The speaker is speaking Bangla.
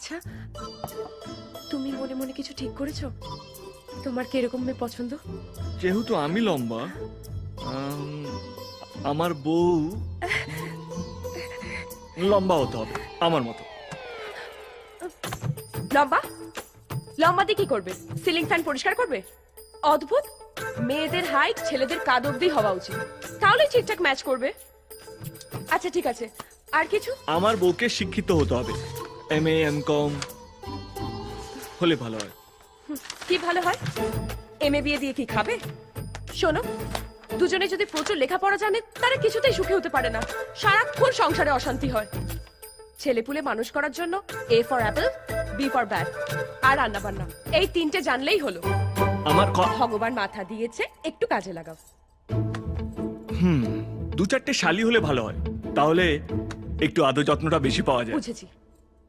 আচ্ছা, তুমি মনে মনে কিছু ঠিক করেছো? তোমার কিরকম মেয়ে পছন্দ? যেহেতু আমি লম্বা, আমার বউ লম্বা হতে হবে আমার মতো। লম্বা? লম্বা দিয়ে কি করবে? সিলিং ফ্যান পরিষ্কার করবে? অদ্ভুত, মেয়েদের হাইট ছেলেদের কাঁধ অব্দি হওয়া উচিত, তাহলে ঠিকঠাক ম্যাচ করবে। আচ্ছা ঠিক আছে, আর কিছু? আমার বউকে শিক্ষিত হতে হবে, MA MCom হলে ভালো হয়। কি ভালো হয়? এমএ বিয়ে দিয়ে কি খাবে? শোনো, দুজনে যদি প্রচুর লেখাপড়া জানে তারা কিছুতেই সুখী হতে পারে না, সারাক্ষণ সংসারে অশান্তি হয়। ছেলেপুলে মানুষ করার জন্য A for apple, B for bat, আর রান্না বান্না এই তিনটে জানলেই হলো। আমার ভগবান মাথা দিয়েছে, একটু কাজে লাগাও। দু চারটে শালি হলে ভালো হয়, তাহলে একটু আদর যত্নটা বেশি পাওয়া যায়। বুঝেছি।